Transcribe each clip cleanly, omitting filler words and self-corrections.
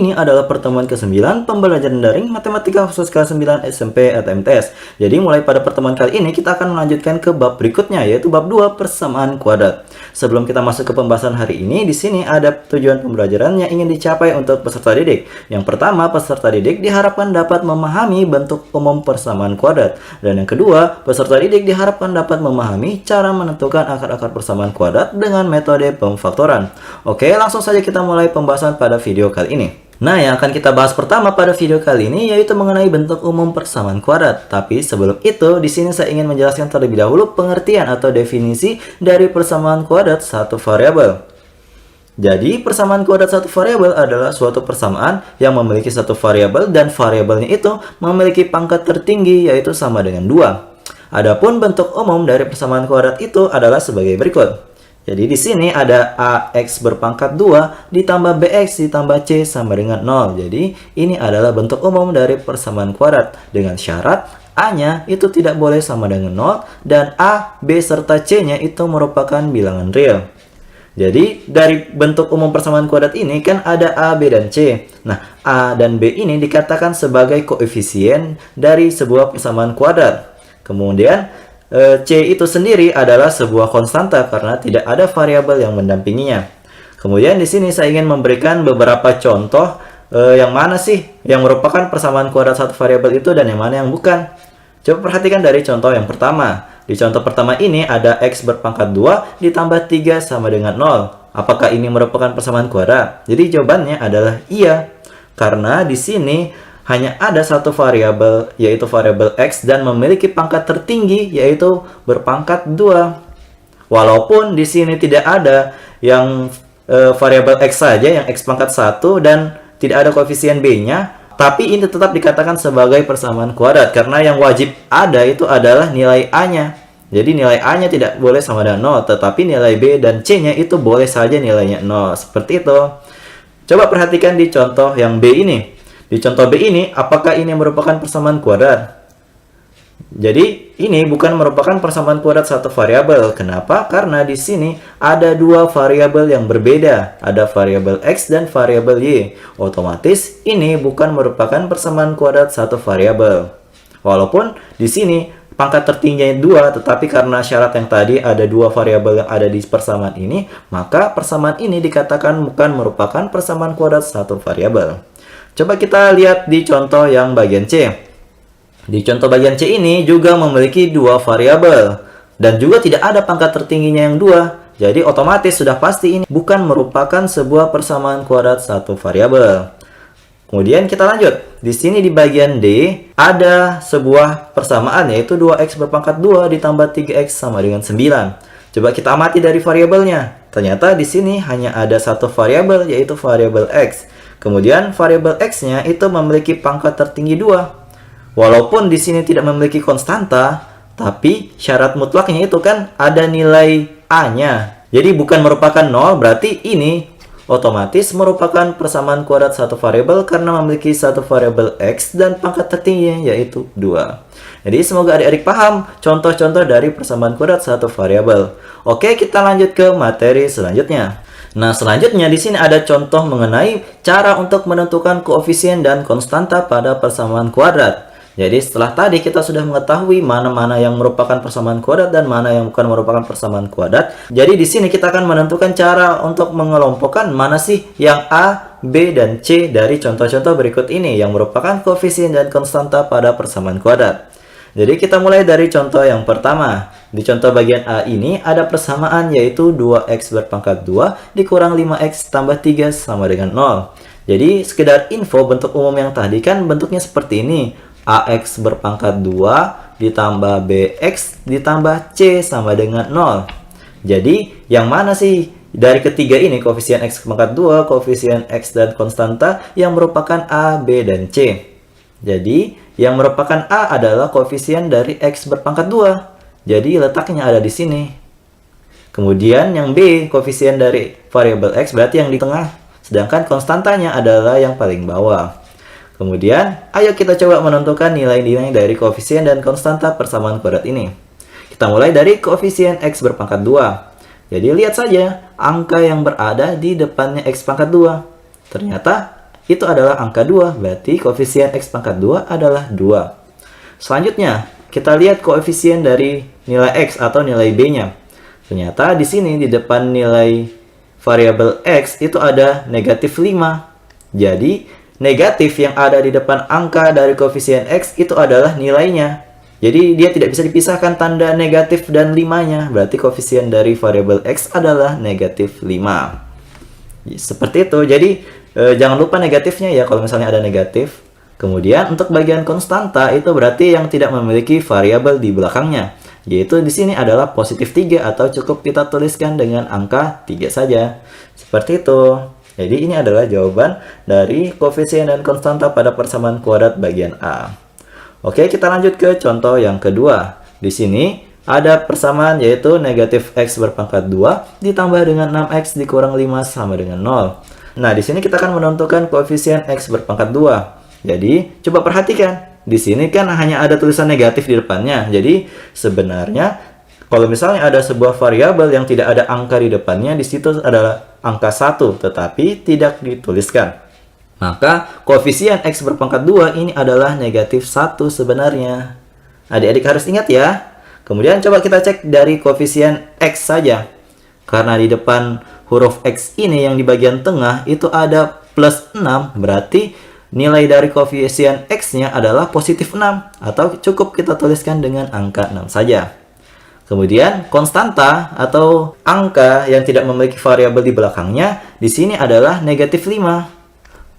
ini adalah pertemuan ke-9 pembelajaran daring Matematika khusus kelas 9 SMP atau MTS. Jadi mulai pada pertemuan kali ini kita akan melanjutkan ke bab berikutnya, yaitu bab 2 persamaan kuadrat. Sebelum kita masuk ke pembahasan hari ini, di sini ada tujuan pembelajaran yang ingin dicapai untuk peserta didik. Yang pertama, peserta didik diharapkan dapat memahami bentuk umum persamaan kuadrat. Dan yang kedua, peserta didik diharapkan dapat memahami cara menentukan akar-akar persamaan kuadrat dengan metode pemfaktoran. Oke, langsung saja kita mulai pembahasan pada video kali ini. Nah, yang akan kita bahas pertama pada video kali ini yaitu mengenai bentuk umum persamaan kuadrat. Tapi sebelum itu, di sini saya ingin menjelaskan terlebih dahulu pengertian atau definisi dari persamaan kuadrat satu variabel. Jadi, persamaan kuadrat satu variabel adalah suatu persamaan yang memiliki satu variabel dan variabelnya itu memiliki pangkat tertinggi yaitu sama dengan 2. Adapun bentuk umum dari persamaan kuadrat itu adalah sebagai berikut. Jadi di sini ada AX berpangkat 2 ditambah BX ditambah C sama dengan 0. Jadi ini adalah bentuk umum dari persamaan kuadrat dengan syarat A-nya itu tidak boleh sama dengan 0 dan A, B, serta C-nya itu merupakan bilangan real. Jadi dari bentuk umum persamaan kuadrat ini kan ada A, B, dan C. Nah, A dan B ini dikatakan sebagai koefisien dari sebuah persamaan kuadrat. Kemudian C itu sendiri adalah sebuah konstanta karena tidak ada variabel yang mendampinginya. Kemudian di sini saya ingin memberikan beberapa contoh yang mana sih yang merupakan persamaan kuadrat satu variabel itu dan yang mana yang bukan. Coba perhatikan dari contoh yang pertama. Di contoh pertama ini ada X berpangkat 2 ditambah 3 sama dengan 0. Apakah ini merupakan persamaan kuadrat? Jadi jawabannya adalah iya. Karena di sini hanya ada satu variabel yaitu variabel X dan memiliki pangkat tertinggi yaitu berpangkat 2. Walaupun di sini tidak ada yang variabel X saja yang X pangkat 1 dan tidak ada koefisien B-nya, tapi ini tetap dikatakan sebagai persamaan kuadrat karena yang wajib ada itu adalah nilai A-nya. Jadi nilai A-nya tidak boleh sama dengan 0, tetapi nilai B dan C-nya itu boleh saja nilainya 0. Seperti itu. Coba perhatikan di contoh yang B ini. Di contoh B ini, apakah ini merupakan persamaan kuadrat? Jadi, ini bukan merupakan persamaan kuadrat satu variabel. Kenapa? Karena di sini ada dua variabel yang berbeda. Ada variabel X dan variabel Y. Otomatis, ini bukan merupakan persamaan kuadrat satu variabel. Walaupun di sini pangkat tertingginya 2, tetapi karena syarat yang tadi ada dua variabel yang ada di persamaan ini, maka persamaan ini dikatakan bukan merupakan persamaan kuadrat satu variabel. Coba kita lihat di contoh yang bagian C. Di contoh bagian C ini juga memiliki dua variabel dan juga tidak ada pangkat tertingginya yang 2. Jadi otomatis sudah pasti ini bukan merupakan sebuah persamaan kuadrat satu variabel. Kemudian kita lanjut. Di sini di bagian D ada sebuah persamaan yaitu 2X berpangkat 2 ditambah 3X sama dengan 9. Coba kita amati dari variabelnya. Ternyata di sini hanya ada satu variabel yaitu variabel X. Kemudian variabel X-nya itu memiliki pangkat tertinggi 2. Walaupun di sini tidak memiliki konstanta, tapi syarat mutlaknya itu kan ada nilai A-nya. Jadi bukan merupakan 0, berarti ini otomatis merupakan persamaan kuadrat satu variabel karena memiliki satu variabel X dan pangkat tertingginya yaitu 2. Jadi semoga adik-adik paham contoh-contoh dari persamaan kuadrat satu variabel. Oke, kita lanjut ke materi selanjutnya. Nah, selanjutnya di sini ada contoh mengenai cara untuk menentukan koefisien dan konstanta pada persamaan kuadrat. Jadi setelah tadi kita sudah mengetahui mana-mana yang merupakan persamaan kuadrat dan mana yang bukan merupakan persamaan kuadrat. Jadi di sini kita akan menentukan cara untuk mengelompokkan mana sih yang A, B, dan C dari contoh-contoh berikut ini yang merupakan koefisien dan konstanta pada persamaan kuadrat. Jadi kita mulai dari contoh yang pertama. Di contoh bagian A ini ada persamaan yaitu 2X berpangkat 2 dikurang 5X tambah 3 sama dengan 0. Jadi sekedar info bentuk umum yang tadi kan bentuknya seperti ini. AX berpangkat 2 ditambah BX ditambah C sama dengan 0. Jadi yang mana sih dari ketiga ini koefisien X berpangkat 2, koefisien X dan konstanta yang merupakan A, B, dan C? Jadi yang merupakan A adalah koefisien dari X berpangkat 2. Jadi letaknya ada di sini. Kemudian yang B, koefisien dari variabel X berarti yang di tengah. Sedangkan konstantanya adalah yang paling bawah. Kemudian, ayo kita coba menentukan nilai-nilai dari koefisien dan konstanta persamaan kuadrat ini. Kita mulai dari koefisien X berpangkat 2. Jadi lihat saja angka yang berada di depannya X pangkat 2. Ternyata itu adalah angka 2, berarti koefisien X pangkat 2 adalah 2. Selanjutnya, kita lihat koefisien dari nilai X atau nilai B-nya. Ternyata di sini di depan nilai variabel X itu ada negatif 5. Jadi, negatif yang ada di depan angka dari koefisien X itu adalah nilainya. Jadi, dia tidak bisa dipisahkan tanda negatif dan 5-nya. Berarti koefisien dari variabel X adalah negatif 5. Seperti itu. Jadi, jangan lupa negatifnya ya kalau misalnya ada negatif. Kemudian, untuk bagian konstanta itu berarti yang tidak memiliki variabel di belakangnya. Yaitu di sini adalah positif 3 atau cukup kita tuliskan dengan angka 3 saja. Seperti itu. Jadi ini adalah jawaban dari koefisien dan konstanta pada persamaan kuadrat bagian A. Oke, kita lanjut ke contoh yang kedua. Di sini ada persamaan yaitu negatif X berpangkat 2 ditambah dengan 6X dikurang 5 sama dengan 0. Nah, di sini kita akan menentukan koefisien X berpangkat 2. Jadi, coba perhatikan. Di sini kan hanya ada tulisan negatif di depannya. Jadi, sebenarnya kalau misalnya ada sebuah variabel yang tidak ada angka di depannya, di situ adalah angka 1, tetapi tidak dituliskan. Maka, koefisien X berpangkat 2 ini adalah negatif 1 sebenarnya. Adik-adik harus ingat ya. Kemudian coba kita cek dari koefisien X saja. Karena di depan huruf X ini yang di bagian tengah itu ada plus 6, berarti nilai dari koefisien X-nya adalah positif 6, atau cukup kita tuliskan dengan angka 6 saja. Kemudian, konstanta atau angka yang tidak memiliki variabel di belakangnya, di sini adalah negatif 5.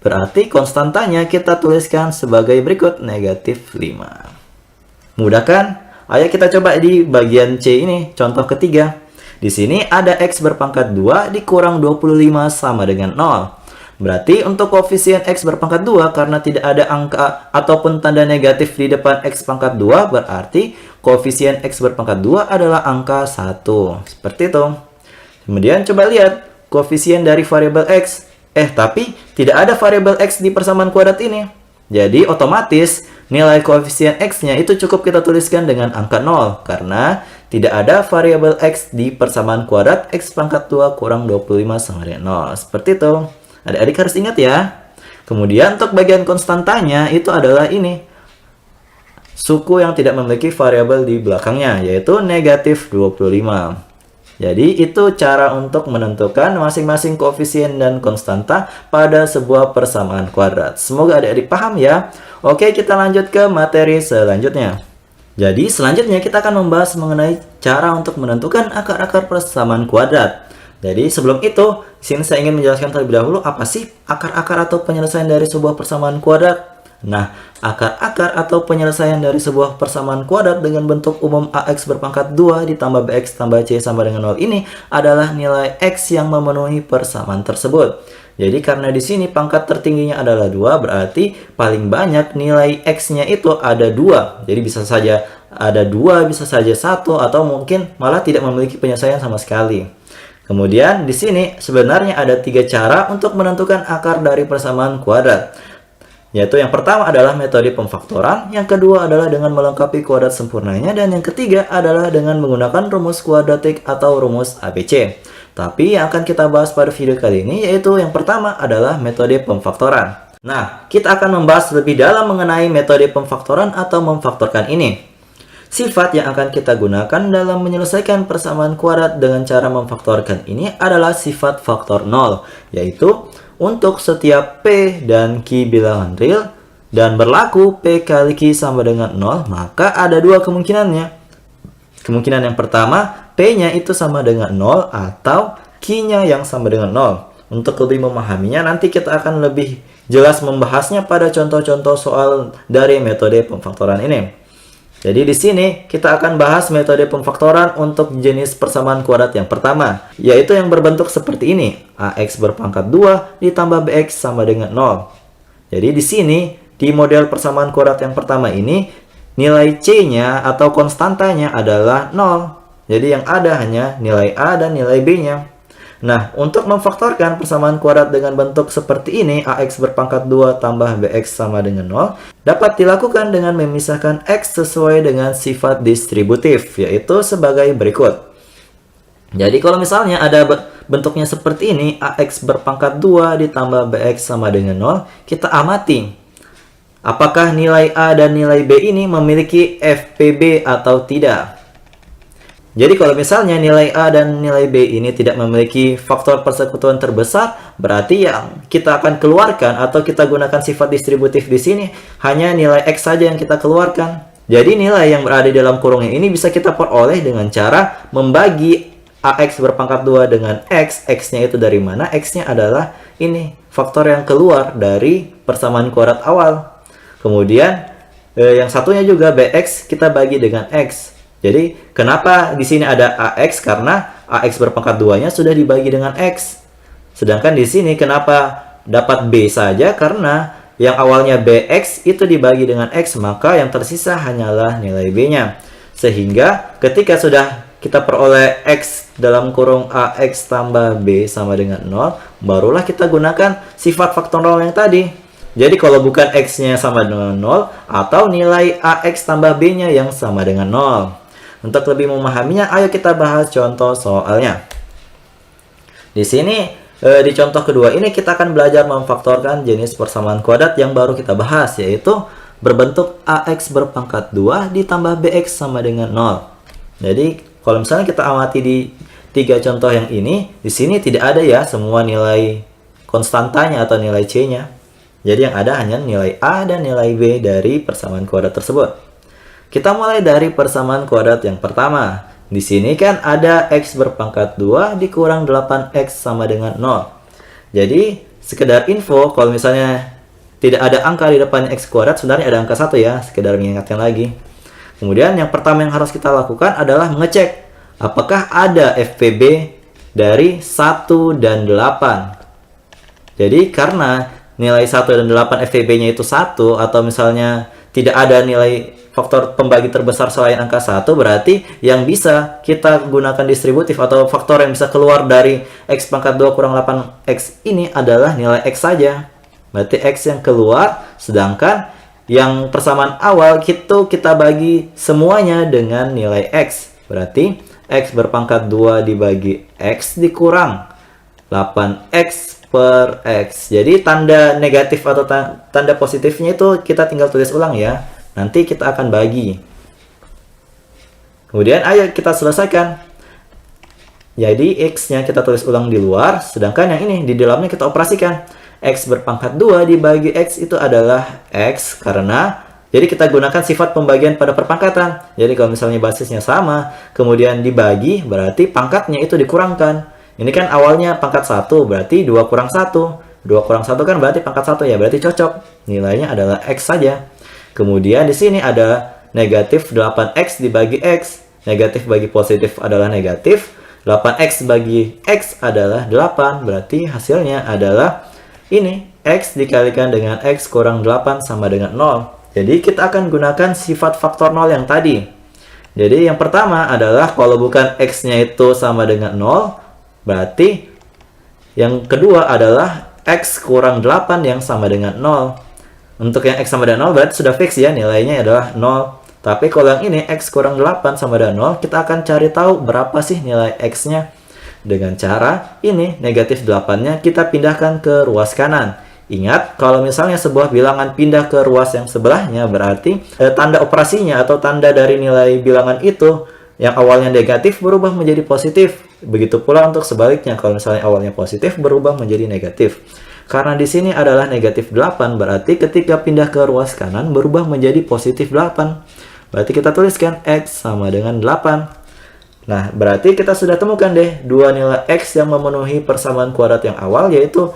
Berarti konstantanya kita tuliskan sebagai berikut, negatif 5. Mudah kan? Ayo kita coba di bagian C ini, contoh ketiga. Di sini ada X berpangkat 2 dikurang 25 sama dengan 0. Berarti untuk koefisien X berpangkat 2 karena tidak ada angka ataupun tanda negatif di depan X pangkat 2, berarti koefisien X berpangkat 2 adalah angka 1. Seperti itu. Kemudian coba lihat koefisien dari variabel X. Tapi tidak ada variabel X di persamaan kuadrat ini. Jadi otomatis nilai koefisien X-nya itu cukup kita tuliskan dengan angka 0 karena tidak ada variabel X di persamaan kuadrat X pangkat 2 kurang 25 sama dengan 0. Seperti itu. Adik-adik harus ingat ya. Kemudian untuk bagian konstantanya itu adalah ini. Suku yang tidak memiliki variabel di belakangnya, yaitu negatif 25. Jadi itu cara untuk menentukan masing-masing koefisien dan konstanta pada sebuah persamaan kuadrat. Semoga adik-adik paham ya. Oke, kita lanjut ke materi selanjutnya. Jadi selanjutnya kita akan membahas mengenai cara untuk menentukan akar-akar persamaan kuadrat. Jadi sebelum itu, sini saya ingin menjelaskan terlebih dahulu apa sih akar-akar atau penyelesaian dari sebuah persamaan kuadrat. Nah, akar-akar atau penyelesaian dari sebuah persamaan kuadrat dengan bentuk umum AX berpangkat 2 ditambah BX tambah C sama dengan 0 ini adalah nilai X yang memenuhi persamaan tersebut. Jadi karena di sini pangkat tertingginya adalah 2, berarti paling banyak nilai X-nya itu ada 2. Jadi bisa saja ada 2, bisa saja 1, atau mungkin malah tidak memiliki penyelesaian sama sekali. Kemudian di sini sebenarnya ada 3 cara untuk menentukan akar dari persamaan kuadrat. Yaitu yang pertama adalah metode pemfaktoran, yang kedua adalah dengan melengkapi kuadrat sempurnanya, dan yang ketiga adalah dengan menggunakan rumus kuadratik atau rumus ABC. Tapi yang akan kita bahas pada video kali ini yaitu yang pertama adalah metode pemfaktoran. Nah, kita akan membahas lebih dalam mengenai metode pemfaktoran atau memfaktorkan ini. Sifat yang akan kita gunakan dalam menyelesaikan persamaan kuadrat dengan cara memfaktorkan ini adalah sifat faktor 0, yaitu untuk setiap P dan Q bilangan real dan berlaku P kali Q sama dengan 0, maka ada 2 kemungkinannya. Kemungkinan yang pertama, P-nya itu sama dengan 0 atau Q-nya yang sama dengan 0. Untuk lebih memahaminya, nanti kita akan lebih jelas membahasnya pada contoh-contoh soal dari metode pemfaktoran ini. Jadi di sini kita akan bahas metode pemfaktoran untuk jenis persamaan kuadrat yang pertama, yaitu yang berbentuk seperti ini. AX berpangkat 2 ditambah BX sama dengan 0. Jadi di sini, di model persamaan kuadrat yang pertama ini, nilai C-nya atau konstantanya adalah 0. Jadi yang ada hanya nilai A dan nilai B-nya. Nah, untuk memfaktorkan persamaan kuadrat dengan bentuk seperti ini, AX berpangkat 2 tambah BX sama dengan 0, dapat dilakukan dengan memisahkan X sesuai dengan sifat distributif, yaitu sebagai berikut. Jadi, kalau misalnya ada bentuknya seperti ini, AX berpangkat 2 ditambah BX sama dengan 0, kita amati. Apakah nilai A dan nilai B ini memiliki FPB atau tidak? Jadi kalau misalnya nilai A dan nilai B ini tidak memiliki faktor persekutuan terbesar, berarti yang kita akan keluarkan atau kita gunakan sifat distributif di sini hanya nilai X saja yang kita keluarkan. Jadi nilai yang berada di dalam kurungnya ini bisa kita peroleh dengan cara membagi AX berpangkat 2 dengan X. X-nya itu dari mana? X-nya adalah ini, faktor yang keluar dari persamaan kuadrat awal. Kemudian yang satunya juga BX kita bagi dengan X. Jadi, kenapa di sini ada AX? Karena AX berpangkat 2-nya sudah dibagi dengan X. Sedangkan di sini kenapa dapat B saja? Karena yang awalnya BX itu dibagi dengan X, maka yang tersisa hanyalah nilai B-nya. Sehingga ketika sudah kita peroleh X dalam kurung AX tambah B sama dengan 0, barulah kita gunakan sifat faktor 0 yang tadi. Jadi kalau bukan X-nya sama dengan 0, atau nilai AX tambah B-nya yang sama dengan 0. Untuk lebih memahaminya, ayo kita bahas contoh soalnya. Di sini, di contoh kedua ini kita akan belajar memfaktorkan jenis persamaan kuadrat yang baru kita bahas, yaitu berbentuk AX berpangkat 2 ditambah BX sama dengan 0. Jadi, kalau misalnya kita amati di 3 contoh yang ini, di sini tidak ada ya semua nilai konstantanya atau nilai C-nya. Jadi yang ada hanya nilai A dan nilai B dari persamaan kuadrat tersebut. Kita mulai dari persamaan kuadrat yang pertama. Di sini kan ada X berpangkat 2 dikurang 8X sama dengan 0. Jadi, sekedar info, kalau misalnya tidak ada angka di depan X kuadrat, sebenarnya ada angka 1 ya, sekedar mengingatkan lagi. Kemudian, yang pertama yang harus kita lakukan adalah mengecek apakah ada FPB dari 1 dan 8. Jadi, karena nilai 1 dan 8 FPB-nya itu 1, atau misalnya tidak ada nilai faktor pembagi terbesar selain angka 1, berarti yang bisa kita gunakan distributif atau faktor yang bisa keluar dari X pangkat 2 kurang 8X ini adalah nilai X saja. Berarti X yang keluar, sedangkan yang persamaan awal itu kita bagi semuanya dengan nilai X. Berarti X berpangkat 2 dibagi X dikurang 8X per X. Jadi tanda negatif atau tanda positifnya itu kita tinggal tulis ulang ya. Nanti kita akan bagi. Kemudian ayo kita selesaikan. Jadi X-nya kita tulis ulang di luar, sedangkan yang ini di dalamnya kita operasikan. X berpangkat 2 dibagi X itu adalah X karena jadi kita gunakan sifat pembagian pada perpangkatan. Jadi kalau misalnya basisnya sama, kemudian dibagi, berarti pangkatnya itu dikurangkan. Ini kan awalnya pangkat 1, berarti 2 kurang 1. 2 kurang 1 kan berarti pangkat 1 ya, berarti cocok. Nilainya adalah X saja. Kemudian di sini ada negatif 8X dibagi X. Negatif bagi positif adalah negatif. 8X bagi X adalah 8. Berarti hasilnya adalah ini. X dikalikan dengan X kurang 8 sama dengan 0. Jadi kita akan gunakan sifat faktor 0 yang tadi. Jadi yang pertama adalah kalau bukan X-nya itu sama dengan 0. Berarti yang kedua adalah X kurang 8 yang sama dengan 0. Untuk yang X sama dengan 0 berarti sudah fix ya, nilainya adalah 0. Tapi kalau yang ini X kurang 8 sama dengan 0, kita akan cari tahu berapa sih nilai X-nya. Dengan cara ini, negatif 8-nya kita pindahkan ke ruas kanan. Ingat, kalau misalnya sebuah bilangan pindah ke ruas yang sebelahnya, berarti tanda operasinya atau tanda dari nilai bilangan itu yang awalnya negatif berubah menjadi positif. Begitu pula untuk sebaliknya, kalau misalnya awalnya positif berubah menjadi negatif. Karena di sini adalah negatif 8, berarti ketika pindah ke ruas kanan berubah menjadi positif 8. Berarti kita tuliskan X sama dengan 8. Nah, berarti kita sudah temukan deh dua nilai X yang memenuhi persamaan kuadrat yang awal, yaitu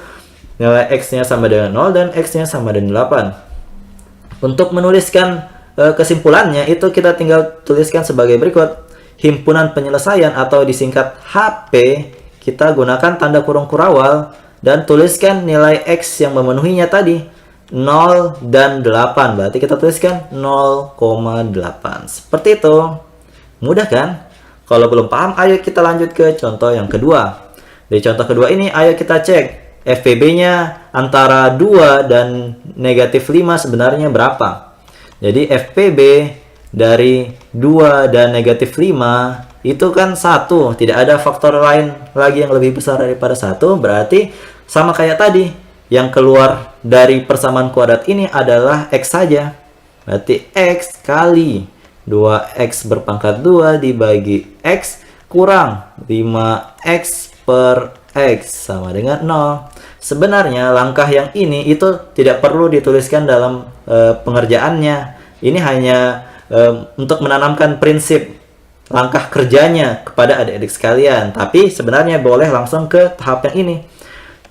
nilai X-nya sama dengan 0 dan X-nya sama dengan 8. Untuk menuliskan kesimpulannya, itu kita tinggal tuliskan sebagai berikut. Himpunan penyelesaian atau disingkat HP, kita gunakan tanda kurung kurawal dan tuliskan nilai X yang memenuhinya tadi 0 dan 8. Berarti kita tuliskan 0,8. Seperti itu. Mudah kan? Kalau belum paham, ayo kita lanjut ke contoh yang kedua. Di contoh kedua ini, ayo kita cek FPB-nya antara 2 dan negatif 5 sebenarnya berapa. Jadi FPB dari 2 dan negatif 5 itu kan 1, tidak ada faktor lain lagi yang lebih besar daripada 1, berarti sama kayak tadi, yang keluar dari persamaan kuadrat ini adalah X saja. Berarti X kali 2X berpangkat 2 dibagi X kurang 5X per X sama dengan 0. Sebenarnya langkah yang ini itu tidak perlu dituliskan dalam pengerjaannya. Ini hanya untuk menanamkan prinsip langkah kerjanya kepada adik-adik sekalian. Tapi sebenarnya boleh langsung ke tahap yang ini.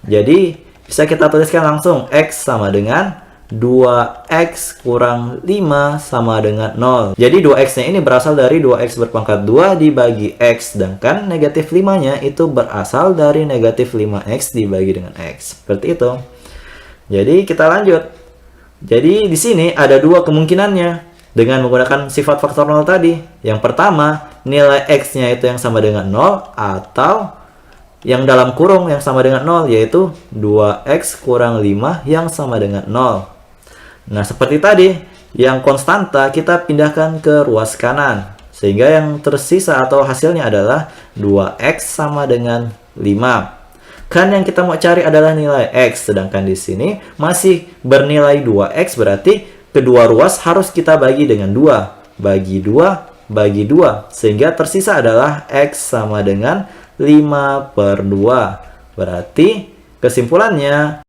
Jadi bisa kita tuliskan langsung X sama dengan 2X kurang 5 sama dengan 0. Jadi 2X-nya ini berasal dari 2X berpangkat 2 dibagi X. Sedangkan negatif 5-nya itu berasal dari negatif 5X dibagi dengan X. Seperti itu. Jadi kita lanjut. Jadi di sini ada dua kemungkinannya dengan menggunakan sifat faktor 0 tadi. Yang pertama, nilai X-nya itu yang sama dengan 0 atau yang dalam kurung yang sama dengan 0, yaitu 2X kurang 5 yang sama dengan 0. Nah, seperti tadi, yang konstanta kita pindahkan ke ruas kanan. Sehingga yang tersisa atau hasilnya adalah 2X sama dengan 5. Kan yang kita mau cari adalah nilai X. Sedangkan di sini masih bernilai 2X, berarti kedua ruas harus kita bagi dengan 2. Bagi 2, bagi 2. Sehingga tersisa adalah X sama dengan 5 per 2. Berarti kesimpulannya,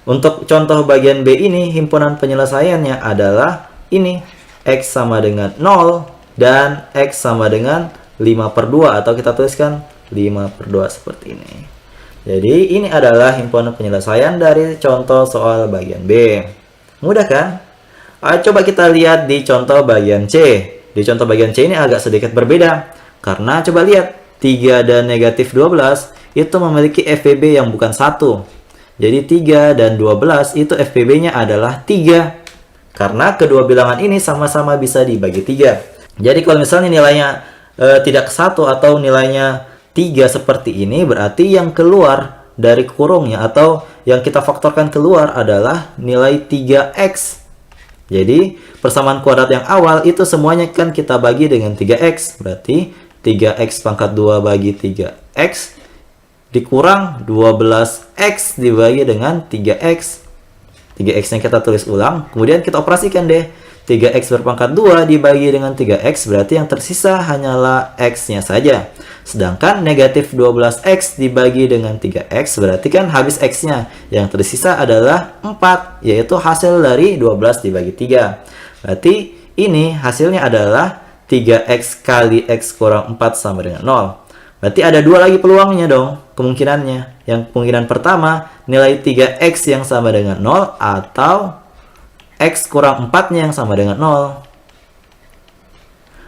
untuk contoh bagian B ini, himpunan penyelesaiannya adalah ini. X sama dengan 0 dan X sama dengan 5 per 2. Atau kita tuliskan 5 per 2 seperti ini. Jadi ini adalah himpunan penyelesaian dari contoh soal bagian B. Mudah kan? Ayo coba kita lihat di contoh bagian C. Di contoh bagian C ini agak sedikit berbeda. Karena coba lihat, 3 dan negatif 12 itu memiliki FPB yang bukan 1. Jadi 3 dan 12 itu FPB-nya adalah 3. Karena kedua bilangan ini sama-sama bisa dibagi 3. Jadi kalau misalnya nilainya tidak 1 atau nilainya 3 seperti ini, berarti yang keluar dari kurungnya atau yang kita faktorkan keluar adalah nilai 3X. Jadi persamaan kuadrat yang awal itu semuanya kan kita bagi dengan 3X. Berarti 3X pangkat 2 bagi 3X dikurang 12X dibagi dengan 3X. 3X-nya kita tulis ulang, kemudian kita operasikan deh. 3X berpangkat 2 dibagi dengan 3X, berarti yang tersisa hanyalah X-nya saja. Sedangkan negatif 12X dibagi dengan 3X, berarti kan habis X-nya. Yang tersisa adalah 4, yaitu hasil dari 12 dibagi 3. Berarti ini hasilnya adalah 3X kali X kurang 4 sama dengan 0. Berarti ada dua lagi peluangnya dong, kemungkinannya. Yang kemungkinan pertama, nilai 3X yang sama dengan 0 atau X kurang 4-nya yang sama dengan 0.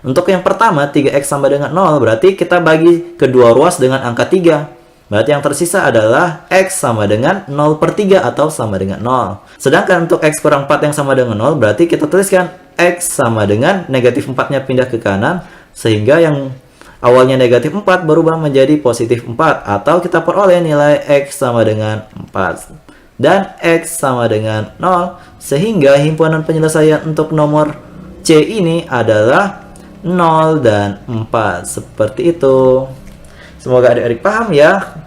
Untuk yang pertama, 3X sama dengan 0, berarti kita bagi kedua ruas dengan angka 3. Berarti yang tersisa adalah X sama dengan 0 per 3 atau sama dengan 0. Sedangkan untuk X kurang 4 yang sama dengan 0, berarti kita tuliskan X sama dengan negatif 4-nya pindah ke kanan, sehingga yang awalnya negatif 4 berubah menjadi positif 4. Atau kita peroleh nilai X sama dengan 4. Dan X sama dengan 0. Sehingga himpunan penyelesaian untuk nomor C ini adalah 0 dan 4. Seperti itu. Semoga adik-adik paham ya.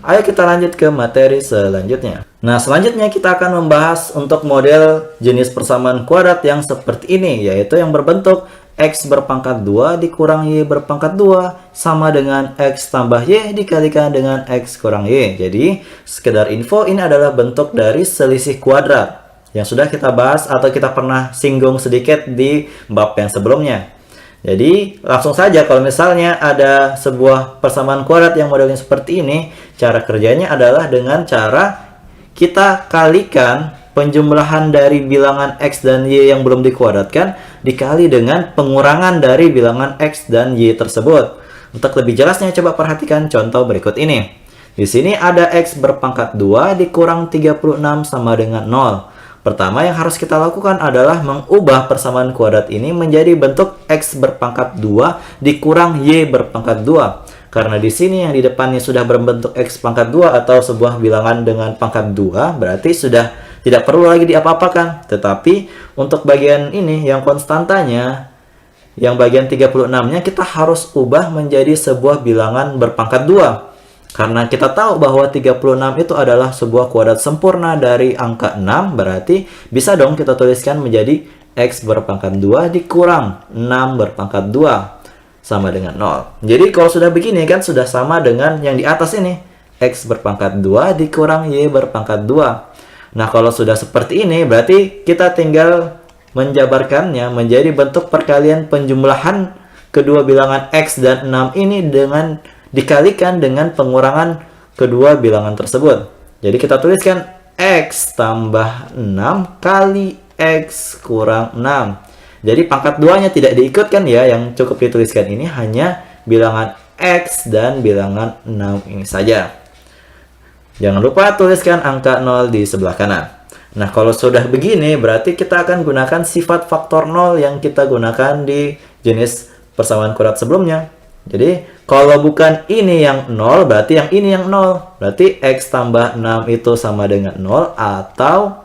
Ayo kita lanjut ke materi selanjutnya. Nah, selanjutnya kita akan membahas untuk model jenis persamaan kuadrat yang seperti ini, yaitu yang berbentuk X berpangkat 2 dikurang Y berpangkat 2 sama dengan X tambah Y dikalikan dengan X kurang Y. Jadi, sekedar info, ini adalah bentuk dari selisih kuadrat yang sudah kita bahas atau kita pernah singgung sedikit di bab yang sebelumnya. Jadi, langsung saja kalau misalnya ada sebuah persamaan kuadrat yang modelnya seperti ini, cara kerjanya adalah dengan cara kita kalikan penjumlahan dari bilangan X dan Y yang belum dikuadratkan dikali dengan pengurangan dari bilangan X dan Y tersebut. Untuk lebih jelasnya, coba perhatikan contoh berikut ini. Di sini ada X berpangkat 2 dikurang 36 sama dengan 0. Pertama yang harus kita lakukan adalah mengubah persamaan kuadrat ini menjadi bentuk X berpangkat 2 dikurang Y berpangkat 2. Karena di sini yang di depannya sudah berbentuk X pangkat 2 atau sebuah bilangan dengan pangkat 2, berarti sudah tidak perlu lagi diapa-apakan. Tetapi untuk bagian ini yang konstantanya yang bagian 36-nya kita harus ubah menjadi sebuah bilangan berpangkat 2. Karena kita tahu bahwa 36 itu adalah sebuah kuadrat sempurna dari angka 6, berarti bisa dong kita tuliskan menjadi X berpangkat 2 dikurang 6 berpangkat 2 sama dengan 0. Jadi kalau sudah begini kan sudah sama dengan yang di atas ini. X berpangkat 2 dikurang Y berpangkat 2. Nah kalau sudah seperti ini berarti kita tinggal menjabarkannya menjadi bentuk perkalian penjumlahan kedua bilangan X dan 6 ini dengan dikalikan dengan pengurangan kedua bilangan tersebut. Jadi kita tuliskan X tambah 6 kali X kurang 6. Jadi pangkat 2-nya tidak diikutkan ya, yang cukup dituliskan ini hanya bilangan X dan bilangan 6 ini saja. Jangan lupa tuliskan angka 0 di sebelah kanan. Nah, kalau sudah begini berarti kita akan gunakan sifat faktor 0 yang kita gunakan di jenis persamaan kuadrat sebelumnya. Jadi, kalau bukan ini yang 0, berarti yang ini yang 0. Berarti X tambah 6 itu sama dengan 0, atau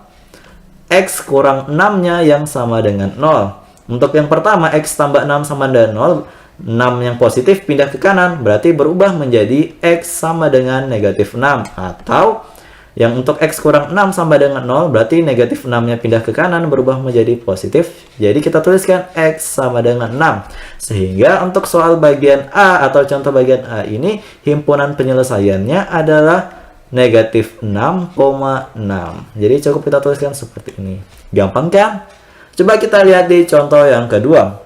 X kurang 6-nya yang sama dengan 0. Untuk yang pertama, X tambah 6 sama dengan 0, 6 yang positif pindah ke kanan, berarti berubah menjadi X sama dengan negatif 6. Atau, yang untuk X kurang 6 sama dengan 0, berarti negatif 6-nya pindah ke kanan, berubah menjadi positif. Jadi kita tuliskan X sama dengan 6. Sehingga untuk soal bagian A atau contoh bagian A ini, himpunan penyelesaiannya adalah negatif 6,6. Jadi cukup kita tuliskan seperti ini. Gampang kan? Coba kita lihat di contoh yang kedua.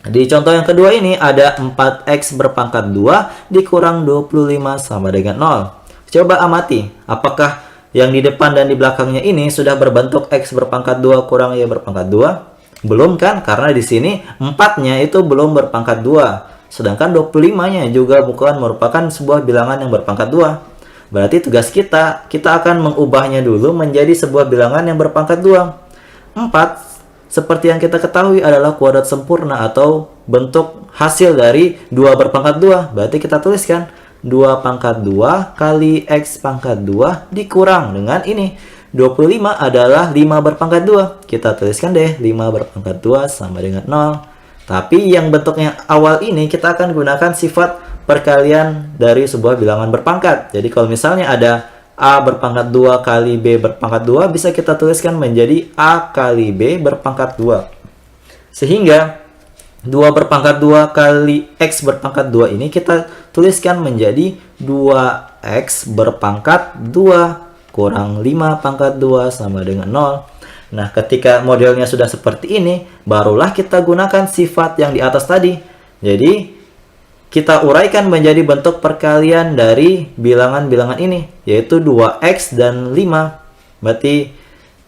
Di contoh yang kedua ini ada 4X berpangkat 2 dikurang 25 sama dengan 0. Coba amati, apakah yang di depan dan di belakangnya ini sudah berbentuk X berpangkat 2 kurang Y berpangkat 2? Belum kan? Karena di sini 4-nya itu belum berpangkat 2. Sedangkan 25-nya juga bukan merupakan sebuah bilangan yang berpangkat 2. Berarti tugas kita akan mengubahnya dulu menjadi sebuah bilangan yang berpangkat 2. 4, seperti yang kita ketahui adalah kuadrat sempurna atau bentuk hasil dari 2 berpangkat 2. Berarti kita tuliskan 2 pangkat 2 kali X pangkat 2 dikurang dengan ini. 25 adalah 5 berpangkat 2. Kita tuliskan deh 5 berpangkat 2 sama dengan 0. Tapi yang bentuknya awal ini kita akan gunakan sifat perkalian dari sebuah bilangan berpangkat. Jadi kalau misalnya ada A berpangkat 2 kali B berpangkat 2, bisa kita tuliskan menjadi A kali B berpangkat 2. Sehingga 2 berpangkat 2 kali X berpangkat 2 ini kita tuliskan menjadi 2X berpangkat 2 kurang 5 pangkat 2 sama dengan 0. Nah, ketika modelnya sudah seperti ini, barulah kita gunakan sifat yang di atas tadi. Jadi, kita uraikan menjadi bentuk perkalian dari bilangan-bilangan ini, yaitu 2X dan 5. Berarti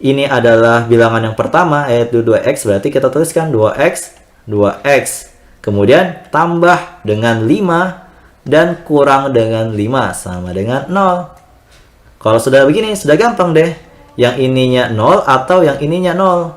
ini adalah bilangan yang pertama, yaitu 2X. Berarti kita tuliskan 2X, 2X. Kemudian tambah dengan 5 dan kurang dengan 5 sama dengan 0. Kalau sudah begini, sudah gampang deh. Yang ininya 0 atau yang ininya 0.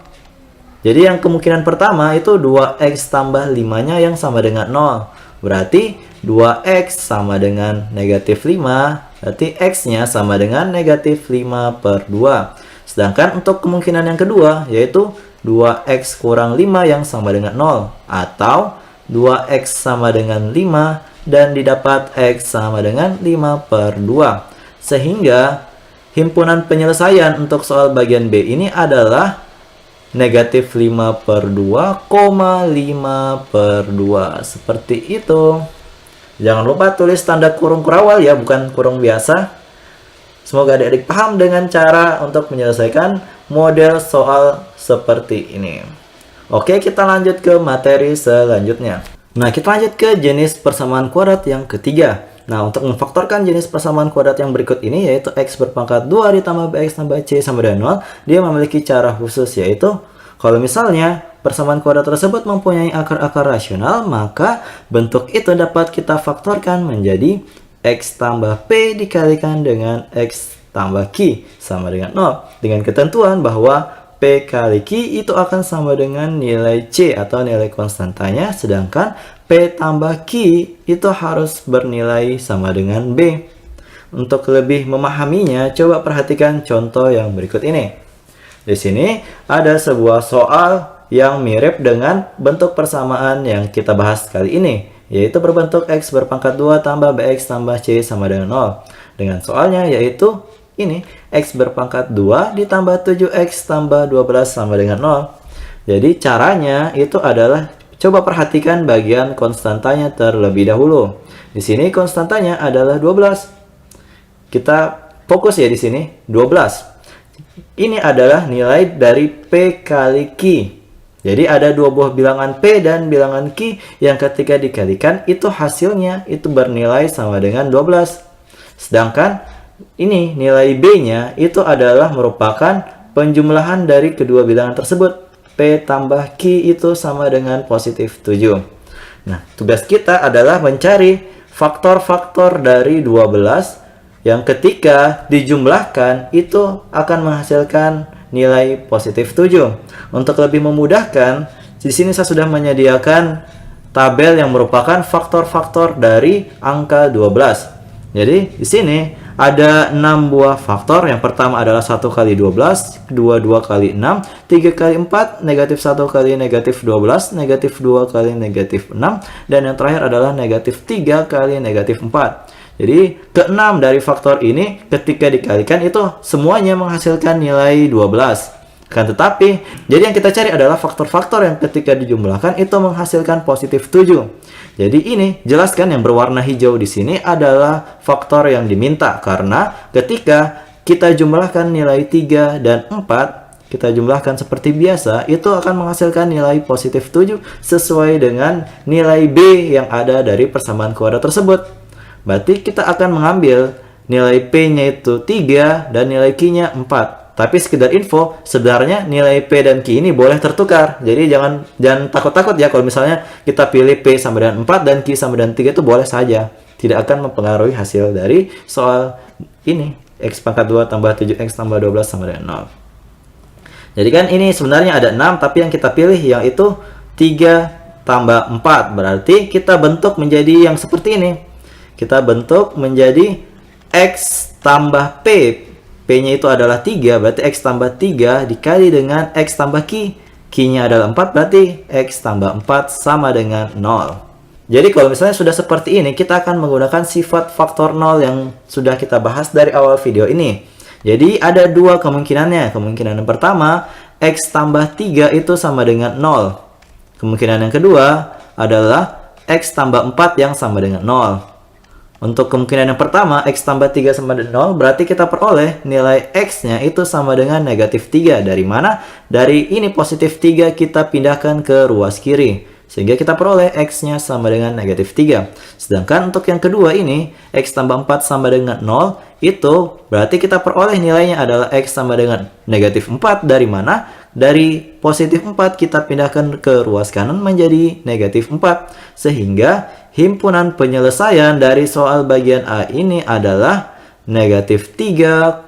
Jadi yang kemungkinan pertama itu 2X tambah 5-nya yang sama dengan 0. Berarti 2X sama dengan negatif 5. Berarti X-nya sama dengan negatif 5 per 2. Sedangkan untuk kemungkinan yang kedua, yaitu 2X kurang 5 yang sama dengan 0. Atau 2X sama dengan 5 dan didapat X sama dengan 5 per 2. Sehingga himpunan penyelesaian untuk soal bagian B ini adalah negatif 5 per 2, 5 per 2. Seperti itu. Jangan lupa tulis tanda kurung kurawal ya, bukan kurung biasa. Semoga adik-adik paham dengan cara untuk menyelesaikan model soal seperti ini. Oke, kita lanjut ke materi selanjutnya. Nah, kita lanjut ke jenis persamaan kuadrat yang ketiga. Nah, untuk memfaktorkan jenis persamaan kuadrat yang berikut ini, yaitu X berpangkat 2 ditambah BX tambah C sama dengan 0, dia memiliki cara khusus, yaitu kalau misalnya persamaan kuadrat tersebut mempunyai akar-akar rasional, maka bentuk itu dapat kita faktorkan menjadi X tambah P dikalikan dengan X tambah Q sama dengan 0. Dengan ketentuan bahwa P kali Q itu akan sama dengan nilai C atau nilai konstantanya, sedangkan P tambah Q itu harus bernilai sama dengan B. Untuk lebih memahaminya, coba perhatikan contoh yang berikut ini. Di sini ada sebuah soal yang mirip dengan bentuk persamaan yang kita bahas kali ini, yaitu berbentuk X berpangkat 2 tambah BX tambah C sama dengan 0. Dengan soalnya yaitu ini, X berpangkat 2 ditambah 7X tambah 12 sama dengan 0. Jadi caranya itu adalah, coba perhatikan bagian konstantanya terlebih dahulu. Di sini konstantanya adalah 12. Kita fokus ya di sini, 12. Ini adalah nilai dari P kali Q. Jadi ada dua buah bilangan P dan bilangan Q yang ketika dikalikan itu hasilnya itu bernilai sama dengan 12. Sedangkan ini nilai B-nya itu adalah merupakan penjumlahan dari kedua bilangan tersebut. P tambah Q itu sama dengan positif 7. Nah, tugas kita adalah mencari faktor-faktor dari 12 yang ketika dijumlahkan itu akan menghasilkan nilai positif 7. Untuk lebih memudahkan, di sini saya sudah menyediakan tabel yang merupakan faktor-faktor dari angka 12. Jadi di sini ada 6 buah faktor. Yang pertama adalah 1 kali 12, kedua 2 kali 6, 3 kali 4, negatif 1 kali negatif 12, negatif 2 kali negatif 6, dan yang terakhir adalah negatif 3 kali negatif 4. Jadi ke-6 dari faktor ini ketika dikalikan itu semuanya menghasilkan nilai 12. Kan tetapi, jadi yang kita cari adalah faktor-faktor yang ketika dijumlahkan itu menghasilkan positif 7. Jadi ini jelaskan yang berwarna hijau di sini adalah faktor yang diminta, karena ketika kita jumlahkan nilai 3 dan 4, kita jumlahkan seperti biasa, itu akan menghasilkan nilai positif 7 sesuai dengan nilai B yang ada dari persamaan kuadrat tersebut. Berarti kita akan mengambil nilai P-nya itu 3 dan nilai Q-nya 4. Tapi sekedar info, sebenarnya nilai P dan Q ini boleh tertukar. Jadi jangan takut-takut ya kalau misalnya kita pilih P sama dengan 4 dan Q sama dengan 3 itu boleh saja. Tidak akan mempengaruhi hasil dari soal ini. X pangkat 2 tambah 7X tambah 12 sama dengan 0. Jadi kan ini sebenarnya ada 6, tapi yang kita pilih yang itu 3 tambah 4. Berarti kita bentuk menjadi yang seperti ini. Kita bentuk menjadi X tambah P. P-nya itu adalah 3, berarti X tambah 3 dikali dengan X tambah Q. Q-nya adalah 4, berarti X tambah 4 sama dengan 0. Jadi kalau misalnya sudah seperti ini, kita akan menggunakan sifat faktor 0 yang sudah kita bahas dari awal video ini. Jadi ada dua kemungkinannya. Kemungkinan yang pertama, X tambah 3 itu sama dengan 0. Kemungkinan yang kedua adalah X tambah 4 yang sama dengan 0. Untuk kemungkinan yang pertama, X tambah 3 sama dengan 0, berarti kita peroleh nilai X-nya itu sama dengan negatif 3. Dari mana? Dari ini positif 3 kita pindahkan ke ruas kiri. Sehingga kita peroleh X-nya sama dengan negatif 3. Sedangkan untuk yang kedua ini, X tambah 4 sama dengan 0, itu berarti kita peroleh nilainya adalah X sama dengan negatif 4. Dari mana? Dari positif 4 kita pindahkan ke ruas kanan menjadi negatif 4. Sehingga himpunan penyelesaian dari soal bagian A ini adalah negatif 3,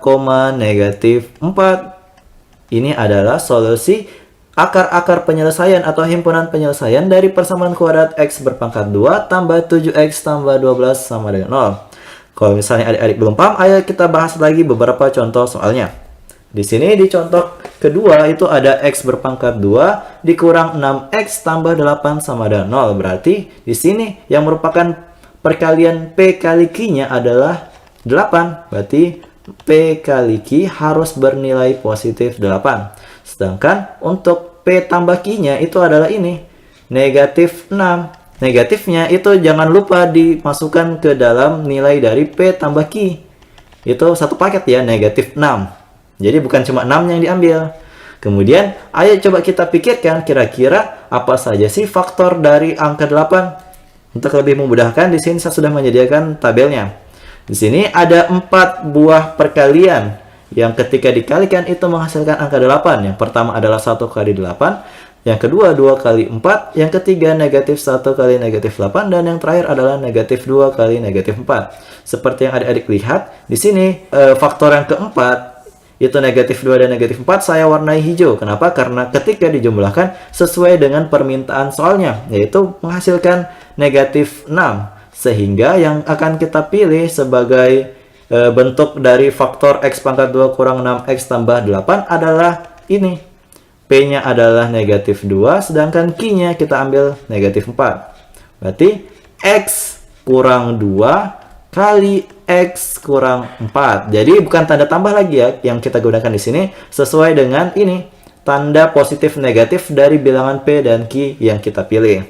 negatif 4. Ini adalah solusi akar-akar penyelesaian atau himpunan penyelesaian dari persamaan kuadrat X berpangkat 2 tambah 7X tambah 12 sama dengan 0. Kalau misalnya adik-adik belum paham, ayo kita bahas lagi beberapa contoh soalnya. Di sini di contoh kedua itu ada X berpangkat 2 dikurang 6X tambah 8 sama dengan 0. Berarti di sini yang merupakan perkalian P kali Q-nya adalah 8. Berarti P kali Q harus bernilai positif 8. Sedangkan untuk P tambah Q-nya itu adalah ini, negatif 6. Negatifnya itu jangan lupa dimasukkan ke dalam nilai dari P tambah Q. Itu satu paket ya, negatif 6. Jadi bukan cuma 6 yang diambil. Kemudian, ayo coba kita pikirkan kira-kira apa saja sih faktor dari angka 8. Untuk lebih memudahkan, di sini saya sudah menyediakan tabelnya. Di sini ada 4 buah perkalian yang ketika dikalikan itu menghasilkan angka 8. Yang pertama adalah 1 kali 8, yang kedua 2 kali 4, yang ketiga negatif 1 kali negatif 8, dan yang terakhir adalah negatif 2 kali negatif 4. Seperti yang adik-adik lihat, di sini faktor yang keempat, itu negatif 2 dan negatif 4 saya warnai hijau. Kenapa? Karena ketika dijumlahkan sesuai dengan permintaan soalnya, yaitu menghasilkan negatif 6. Sehingga yang akan kita pilih sebagai bentuk dari faktor X pangkat 2 kurang 6X tambah 8 adalah ini. P-nya adalah negatif 2, sedangkan Q-nya kita ambil negatif 4. Berarti X kurang 2 kali X kurang 4. Jadi bukan tanda tambah lagi ya yang kita gunakan di sini, sesuai dengan ini, tanda positif negatif dari bilangan P dan Q yang kita pilih.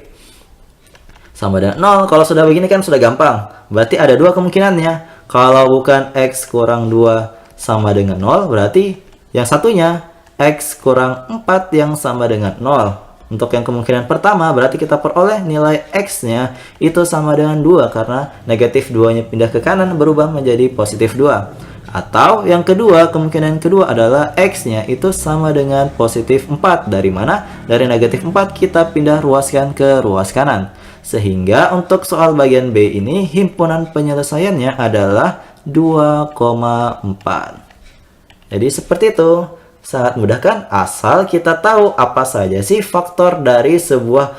Sama dengan 0, kalau sudah begini kan sudah gampang. Berarti ada dua kemungkinannya. Kalau bukan X kurang 2 sama dengan 0, berarti yang satunya X kurang 4 yang sama dengan 0. Untuk yang kemungkinan pertama, berarti kita peroleh nilai X-nya itu sama dengan 2, karena negatif 2-nya pindah ke kanan berubah menjadi positif 2. Atau yang kedua, kemungkinan kedua adalah X-nya itu sama dengan positif 4. Dari mana? Dari negatif 4 kita pindah ruaskan ke ruas kanan. Sehingga untuk soal bagian B ini, himpunan penyelesaiannya adalah 2,4. Jadi seperti itu. Sangat mudah kan? Asal kita tahu apa saja sih faktor dari sebuah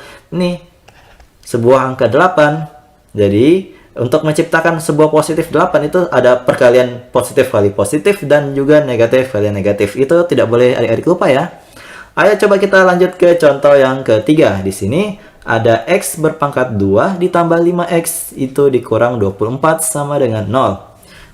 angka 8. Jadi untuk menciptakan sebuah positif 8 itu ada perkalian positif kali positif dan juga negatif kali negatif. Itu tidak boleh adik-adik lupa ya. Ayo coba kita lanjut ke contoh yang ketiga. Di sini ada X berpangkat 2 ditambah 5X itu dikurang 24 sama dengan 0.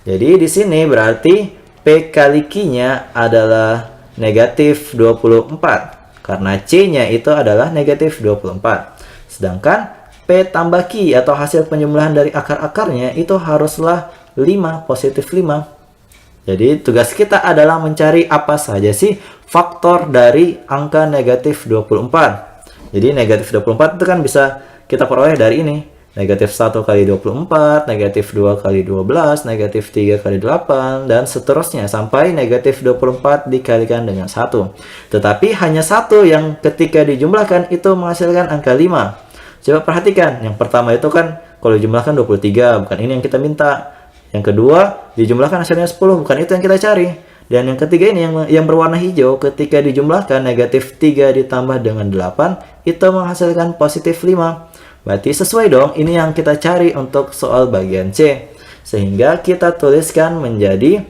Jadi di sini berarti P kali Q-nya adalah negatif 24. Karena C-nya itu adalah negatif 24. Sedangkan P tambah Q atau hasil penjumlahan dari akar-akarnya itu haruslah 5, positif 5. Jadi tugas kita adalah mencari apa saja sih faktor dari angka negatif 24. Jadi negatif 24 itu kan bisa kita peroleh dari ini. Negatif 1 kali 24, negatif 2 kali 12, negatif 3 kali 8, dan seterusnya sampai negatif 24 dikalikan dengan 1. Tetapi hanya satu yang ketika dijumlahkan itu menghasilkan angka 5. Coba perhatikan, yang pertama itu kan kalau dijumlahkan 23, bukan ini yang kita minta. Yang kedua, dijumlahkan hasilnya 10, bukan itu yang kita cari. Dan yang ketiga ini yang berwarna hijau, ketika dijumlahkan negatif 3 ditambah dengan 8, itu menghasilkan positif 5. Berarti sesuai dong, ini yang kita cari untuk soal bagian C. Sehingga kita tuliskan menjadi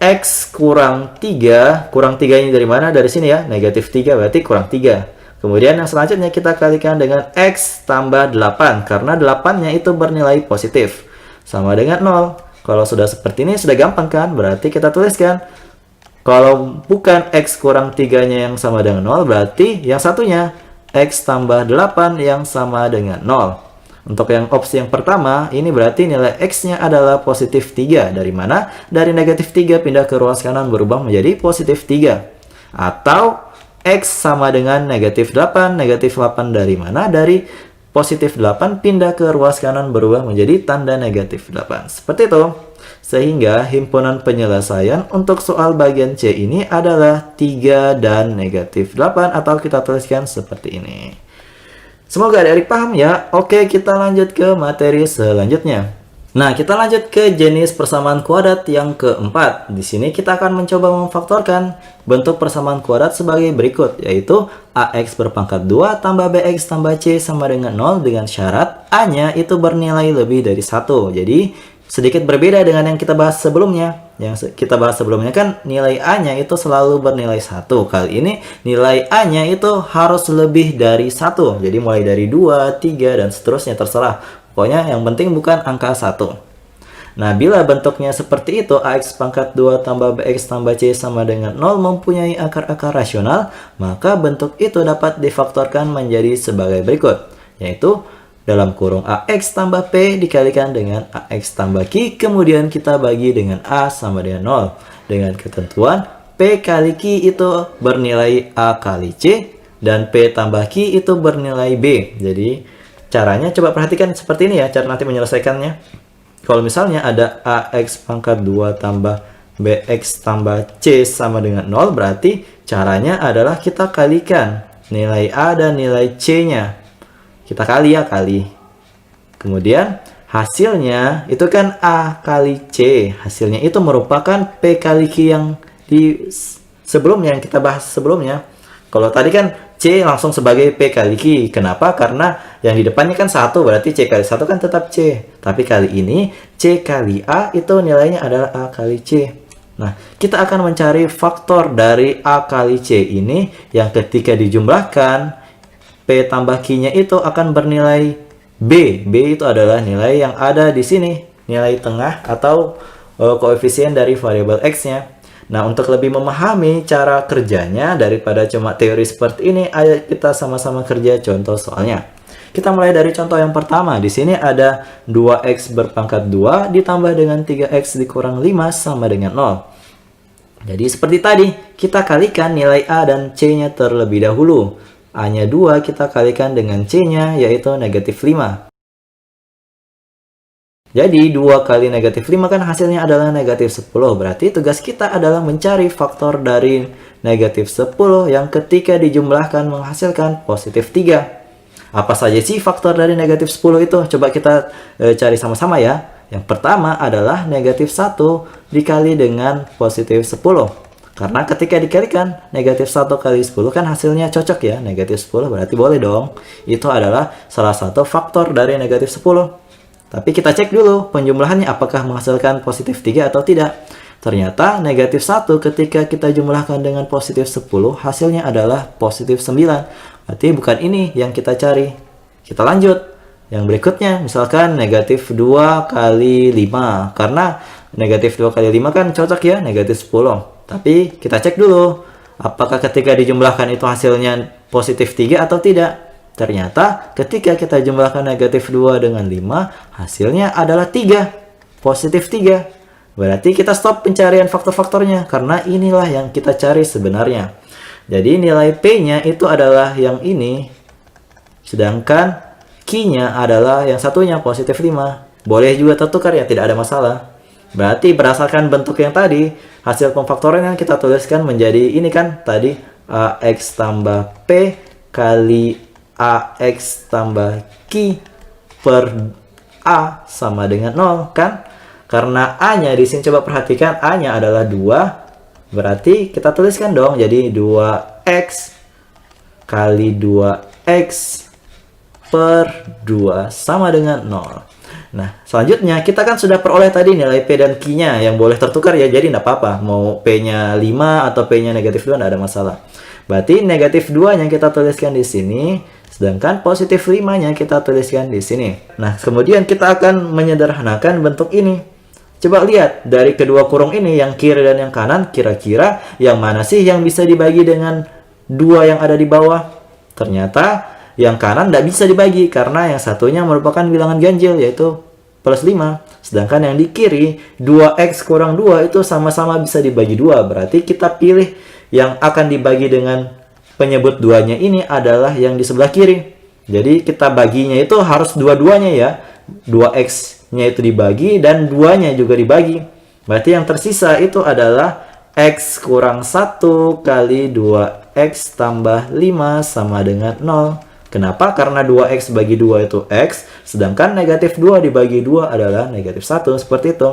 X kurang 3. Kurang 3 ini dari mana? Dari sini ya, negatif 3 berarti kurang 3. Kemudian yang selanjutnya kita kalikan dengan X tambah 8. Karena 8-nya itu bernilai positif. Sama dengan 0. Kalau sudah seperti ini, sudah gampang kan? Berarti kita tuliskan, kalau bukan X kurang 3-nya yang sama dengan 0, berarti yang satunya X tambah 8 yang sama dengan 0. Untuk yang opsi yang pertama, ini berarti nilai X-nya adalah positif 3. Dari mana? Dari negatif 3 pindah ke ruas kanan berubah menjadi positif 3. Atau X sama dengan negatif 8. Negatif 8 dari mana? Dari positif 8 pindah ke ruas kanan berubah menjadi tanda negatif 8. Seperti itu. Sehingga himpunan penyelesaian untuk soal bagian C ini adalah 3 dan negatif 8, atau kita tuliskan seperti ini. Semoga adik-adik paham ya. Oke, kita lanjut ke materi selanjutnya. Nah, kita lanjut ke jenis persamaan kuadrat yang keempat. Di sini kita akan mencoba memfaktorkan bentuk persamaan kuadrat sebagai berikut, yaitu AX berpangkat 2 tambah BX tambah C sama dengan 0 dengan syarat A-nya itu bernilai lebih dari 1. Jadi sedikit berbeda dengan yang kita bahas sebelumnya. Yang kita bahas sebelumnya kan nilai A-nya itu selalu bernilai 1. Kali ini nilai A-nya itu harus lebih dari 1. Jadi mulai dari 2, 3, dan seterusnya terserah. Pokoknya yang penting bukan angka 1. Nah, bila bentuknya seperti itu, AX pangkat 2 tambah BX tambah C sama dengan 0 mempunyai akar-akar rasional, maka bentuk itu dapat difaktorkan menjadi sebagai berikut, yaitu dalam kurung AX tambah P dikalikan dengan AX tambah Q, kemudian kita bagi dengan A sama dengan 0. Dengan ketentuan P kali Q itu bernilai A kali C, dan P tambah Q itu bernilai B. Jadi caranya coba perhatikan seperti ini ya, cara nanti menyelesaikannya. Kalau misalnya ada AX pangkat 2 tambah BX tambah C sama dengan 0, berarti caranya adalah kita kalikan nilai A dan nilai C-nya. Kita kali ya, kali. Kemudian hasilnya itu kan A kali C. Hasilnya itu merupakan P kali Q yang di sebelumnya, yang kita bahas sebelumnya. Kalau tadi kan C langsung sebagai P kali Q. Kenapa? Karena yang di depannya kan 1, berarti C kali 1 kan tetap C. Tapi kali ini C kali A itu nilainya adalah A kali C. Nah, kita akan mencari faktor dari A kali C ini yang ketika dijumlahkan P tambah Q-nya itu akan bernilai B. B itu adalah nilai yang ada di sini, nilai tengah atau koefisien dari variabel X-nya. Nah, untuk lebih memahami cara kerjanya daripada cuma teori seperti ini, ayo kita sama-sama kerja contoh soalnya. Kita mulai dari contoh yang pertama. Di sini ada 2x berpangkat 2 ditambah dengan 3x dikurang 5 sama dengan 0. Jadi seperti tadi, kita kalikan nilai A dan C-nya terlebih dahulu. A-nya 2 kita kalikan dengan C-nya yaitu negatif 5. Jadi 2 kali negatif 5 kan hasilnya adalah negatif 10. Berarti tugas kita adalah mencari faktor dari negatif 10 yang ketika dijumlahkan menghasilkan positif 3. Apa saja sih faktor dari negatif 10 itu? Coba kita cari sama-sama ya. Yang pertama adalah negatif 1 dikali dengan positif 10. Karena ketika dikalikan negatif 1 kali 10 kan hasilnya cocok ya. Negatif 10 berarti boleh dong. Itu adalah salah satu faktor dari negatif 10. Tapi kita cek dulu penjumlahannya apakah menghasilkan positif 3 atau tidak. Ternyata negatif 1 ketika kita jumlahkan dengan positif 10 hasilnya adalah positif 9. Berarti bukan ini yang kita cari. Kita lanjut. Yang berikutnya, misalkan negatif 2 kali 5. Karena negatif 2 kali 5 kan cocok ya, negatif 10. Tapi kita cek dulu. Apakah ketika dijumlahkan itu hasilnya positif 3 atau tidak? Ternyata ketika kita jumlahkan negatif 2 dengan 5, hasilnya adalah 3. Positif 3. Berarti kita stop pencarian faktor-faktornya. Karena inilah yang kita cari sebenarnya. Jadi nilai P-nya itu adalah yang ini, sedangkan Q-nya adalah yang satunya, positif 5. Boleh juga tertukar ya, tidak ada masalah. Berarti berdasarkan bentuk yang tadi, hasil pemfaktoran yang kita tuliskan menjadi ini kan, tadi AX tambah P kali AX tambah Q per A sama dengan 0 kan? Karena A-nya di sini coba perhatikan, A-nya adalah 2. Berarti kita tuliskan dong, jadi 2x kali 2x per 2 sama dengan 0. Nah, selanjutnya kita kan sudah peroleh tadi nilai P dan Q-nya yang boleh tertukar ya, jadi tidak apa-apa. Mau P-nya 5 atau P-nya negatif 2 tidak ada masalah. Berarti negatif 2-nya kita tuliskan di sini, sedangkan positif 5-nya kita tuliskan di sini. Nah, kemudian kita akan menyederhanakan bentuk ini. Coba lihat, dari kedua kurung ini, yang kiri dan yang kanan, kira-kira yang mana sih yang bisa dibagi dengan 2 yang ada di bawah? Ternyata yang kanan tidak bisa dibagi, karena yang satunya merupakan bilangan ganjil, yaitu plus 5. Sedangkan yang di kiri, 2x kurang 2 itu sama-sama bisa dibagi 2. Berarti kita pilih yang akan dibagi dengan penyebut 2-nya ini adalah yang di sebelah kiri. Jadi kita baginya itu harus dua-duanya ya. 2x-nya itu dibagi dan 2-nya juga dibagi. Berarti yang tersisa itu adalah x kurang 1 kali 2x tambah 5 sama dengan 0. Kenapa? Karena 2x bagi 2 itu x, sedangkan negatif 2 dibagi 2 adalah negatif 1. Seperti itu.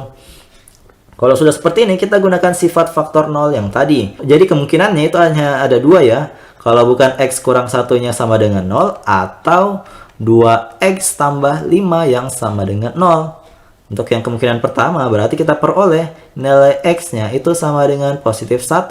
Kalau sudah seperti ini, kita gunakan sifat faktor 0 yang tadi. Jadi kemungkinannya itu hanya ada 2 ya. Kalau bukan x kurang 1-nya sama dengan 0, atau 2x tambah 5 yang sama dengan 0. Untuk yang kemungkinan pertama, berarti kita peroleh nilai x-nya itu sama dengan positif 1.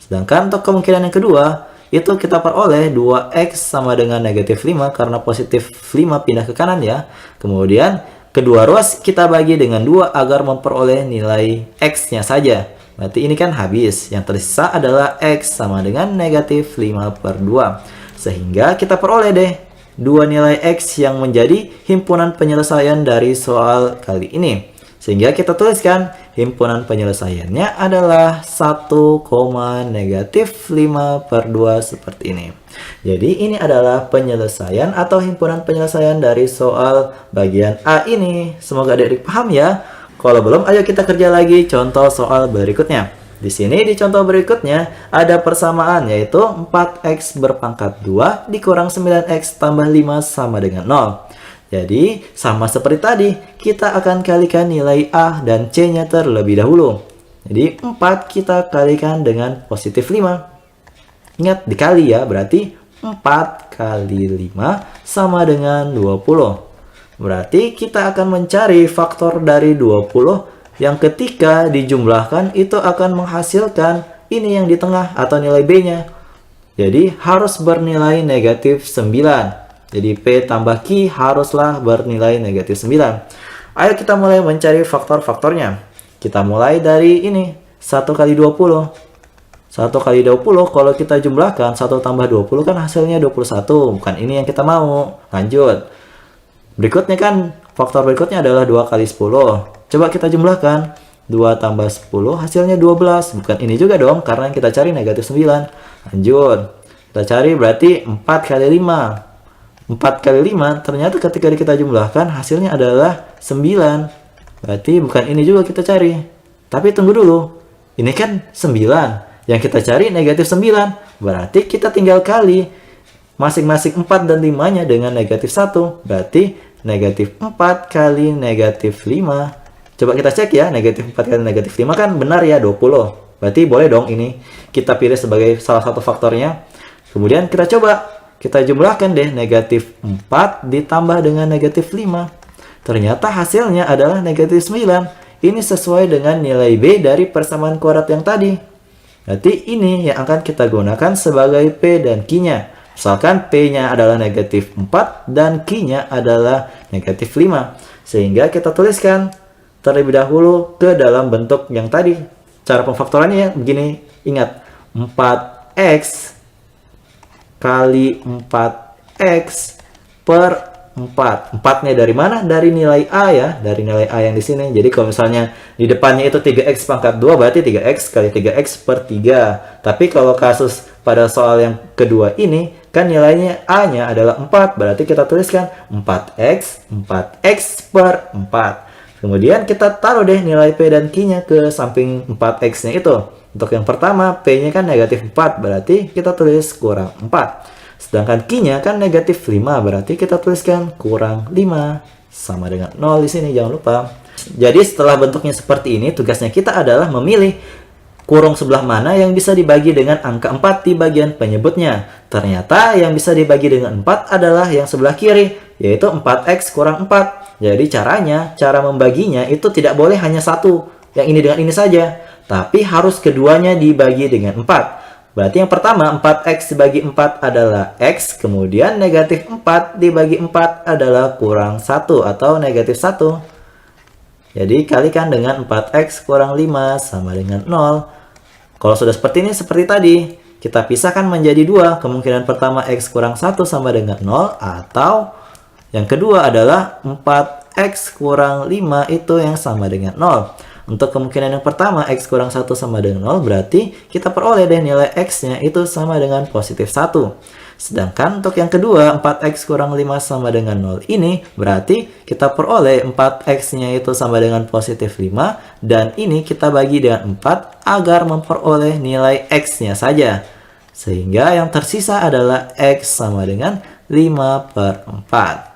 Sedangkan untuk kemungkinan yang kedua, itu kita peroleh 2x sama dengan negatif 5 karena positif 5 pindah ke kanan ya. Kemudian kedua ruas kita bagi dengan 2 agar memperoleh nilai x-nya saja. Berarti ini kan habis. Yang tersisa adalah x sama dengan negatif 5 per 2. Sehingga kita peroleh deh 2 nilai x yang menjadi himpunan penyelesaian dari soal kali ini. Sehingga kita tuliskan himpunan penyelesaiannya adalah 1, negatif 5 per 2 seperti ini. Jadi ini adalah penyelesaian atau himpunan penyelesaian dari soal bagian A ini. Semoga adik-adik paham ya. Kalau belum, ayo kita kerja lagi contoh soal berikutnya. Di sini di contoh berikutnya ada persamaan yaitu 4x berpangkat 2 dikurang 9x tambah 5 sama dengan 0. Jadi sama seperti tadi, kita akan kalikan nilai A dan C-nya terlebih dahulu. Jadi 4 kita kalikan dengan positif 5. Ingat dikali ya, berarti 4 kali 5 sama dengan 20. Berarti kita akan mencari faktor dari 20 yang ketika dijumlahkan itu akan menghasilkan ini yang di tengah atau nilai B-nya. Jadi harus bernilai negatif 9. Jadi P tambah Q haruslah bernilai negatif 9. Ayo kita mulai mencari faktor-faktornya. Kita mulai dari ini, 1 kali 20. 1 kali 20 kalau kita jumlahkan 1 tambah 20 kan hasilnya 21. Bukan ini yang kita mau. Lanjut. Berikutnya kan faktor berikutnya adalah 2 kali 10. Coba kita jumlahkan. 2 tambah 10 hasilnya 12. Bukan ini juga dong karena yang kita cari negatif 9. Lanjut. Kita cari berarti 4 kali 5. 4 kali 5 ternyata ketika kita jumlahkan hasilnya adalah 9. Berarti bukan ini juga kita cari. Tapi tunggu dulu. Ini kan 9. Yang kita cari negatif 9. Berarti kita tinggal kali masing-masing 4 dan 5-nya dengan negatif 1. Berarti negatif 4 kali negatif 5. Coba kita cek ya. Negatif 4 kali negatif 5 kan benar ya 20. Berarti boleh dong ini kita pilih sebagai salah satu faktornya. Kemudian kita coba. Kita jumlahkan deh negatif 4 ditambah dengan negatif 5. Ternyata hasilnya adalah negatif 9. Ini sesuai dengan nilai B dari persamaan kuadrat yang tadi. Berarti ini yang akan kita gunakan sebagai P dan Q-nya. Misalkan P-nya adalah negatif 4 dan Q-nya adalah negatif 5. Sehingga kita tuliskan terlebih dahulu ke dalam bentuk yang tadi. Cara pemfaktorannya ya begini. Ingat, 4x kali 4x per 4. 4-nya dari mana? Dari nilai A ya. Dari nilai A yang di sini. Jadi kalau misalnya di depannya itu 3x pangkat 2, berarti 3x kali 3x per 3. Tapi kalau kasus pada soal yang kedua ini, kan nilainya A-nya adalah 4. Berarti kita tuliskan 4x per 4. Kemudian kita taruh deh nilai P dan Q-nya ke samping 4x-nya itu. Untuk yang pertama, P-nya kan negatif 4. Berarti kita tulis kurang 4. Sedangkan Q-nya kan negatif 5, berarti kita tuliskan kurang 5. Sama dengan 0 di sini, jangan lupa. Jadi setelah bentuknya seperti ini, tugasnya kita adalah memilih kurung sebelah mana yang bisa dibagi dengan angka 4 di bagian penyebutnya. Ternyata yang bisa dibagi dengan 4 adalah yang sebelah kiri, yaitu 4x kurang 4. Jadi cara membaginya itu tidak boleh hanya satu, yang ini dengan ini saja. Tapi harus keduanya dibagi dengan 4. Berarti yang pertama 4x dibagi 4 adalah x, kemudian negatif 4 dibagi 4 adalah kurang 1 atau negatif 1. Jadi kalikan dengan 4x kurang 5 sama dengan 0. Kalau sudah seperti ini, seperti tadi, kita pisahkan menjadi 2. Kemungkinan pertama x kurang 1 sama dengan 0, atau yang kedua adalah 4x kurang 5 itu yang sama dengan 0. Untuk kemungkinan yang pertama, x kurang 1 sama dengan 0, berarti kita peroleh deh nilai x-nya itu sama dengan positif 1. Sedangkan untuk yang kedua, 4x kurang 5 sama dengan 0 ini, berarti kita peroleh 4x-nya itu sama dengan positif 5, dan ini kita bagi dengan 4 agar memperoleh nilai x-nya saja. Sehingga yang tersisa adalah x sama dengan 5 per 4.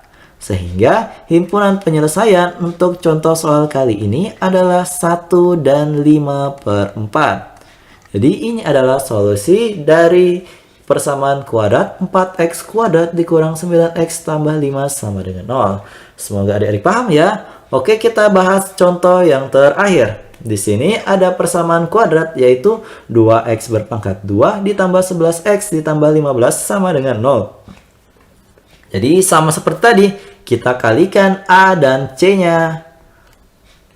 Sehingga himpunan penyelesaian untuk contoh soal kali ini adalah 1 dan 5 per 4. Jadi ini adalah solusi dari persamaan kuadrat 4x kuadrat dikurang 9x tambah 5 sama dengan 0. Semoga adik-adik paham ya. Oke, kita bahas contoh yang terakhir. Di sini ada persamaan kuadrat yaitu 2x berpangkat 2 ditambah 11x ditambah 15 sama dengan 0. Jadi sama seperti tadi, kita kalikan A dan C-nya.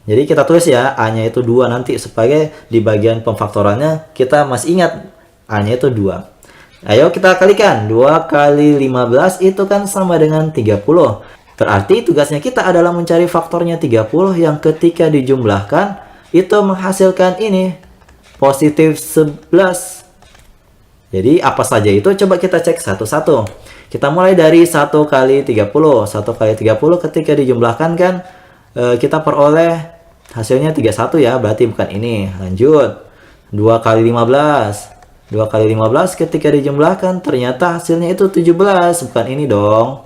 Jadi kita tulis ya, A-nya itu 2 nanti, supaya di bagian pemfaktorannya kita masih ingat A-nya itu 2. Ayo kita kalikan, 2 kali 15 itu kan sama dengan 30. Berarti tugasnya kita adalah mencari faktornya 30 yang ketika dijumlahkan, itu menghasilkan ini, positif 11. Jadi apa saja itu? Coba kita cek satu-satu. Kita mulai dari 1 kali 30. 1 kali 30 ketika dijumlahkan kan kita peroleh hasilnya 31 ya. Berarti bukan ini. Lanjut. 2 kali 15. 2 kali 15 ketika dijumlahkan ternyata hasilnya itu 17. Bukan ini dong.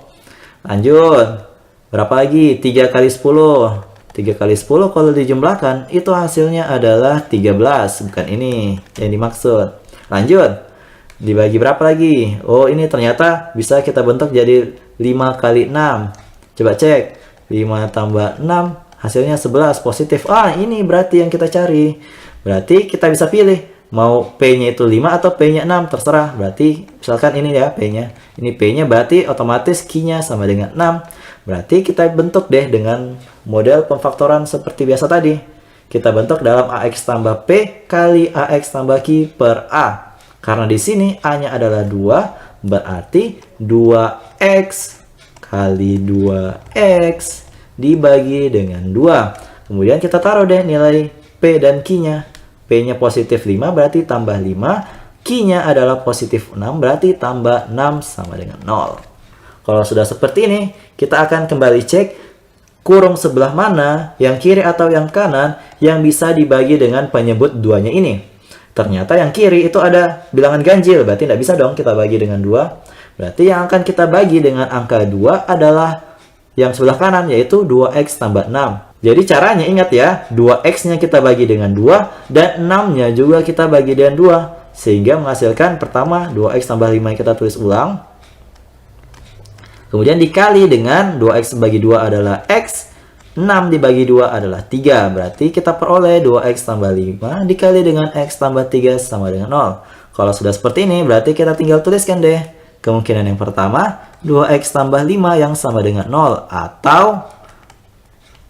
Lanjut. Berapa lagi? 3 kali 10. 3 kali 10 kalau dijumlahkan itu hasilnya adalah 13. Bukan ini yang dimaksud. Lanjut. Dibagi berapa lagi? Oh, ini ternyata bisa kita bentuk jadi 5 kali 6. Coba cek. 5 tambah 6 hasilnya 11 positif. Ini berarti yang kita cari. Berarti kita bisa pilih mau P-nya itu 5 atau P-nya 6, terserah. Berarti misalkan ini ya P-nya. Ini P-nya berarti otomatis Q-nya sama dengan 6. Berarti kita bentuk deh dengan model pemfaktoran seperti biasa tadi. Kita bentuk dalam AX tambah P kali AX tambah Q per A. Karena di sini A-nya adalah 2, berarti 2X kali 2X dibagi dengan 2. Kemudian kita taruh deh nilai P dan Q-nya. P-nya positif 5 berarti tambah 5. Q-nya adalah positif 6 berarti tambah 6 sama dengan 0. Kalau sudah seperti ini, kita akan kembali cek kurung sebelah mana, yang kiri atau yang kanan, yang bisa dibagi dengan penyebut 2-nya ini. Ternyata yang kiri itu ada bilangan ganjil, berarti tidak bisa dong kita bagi dengan 2. Berarti yang akan kita bagi dengan angka 2 adalah yang sebelah kanan, yaitu 2X tambah 6. Jadi caranya ingat ya, 2X-nya kita bagi dengan 2, dan 6-nya juga kita bagi dengan 2. Sehingga menghasilkan pertama 2X tambah 5 yang kita tulis ulang. Kemudian dikali dengan 2X bagi 2 adalah X. 6 dibagi 2 adalah 3. Berarti kita peroleh 2X tambah 5 dikali dengan X tambah 3 sama dengan 0. Kalau sudah seperti ini, berarti kita tinggal tuliskan deh. Kemungkinan yang pertama, 2X tambah 5 yang sama dengan 0. Atau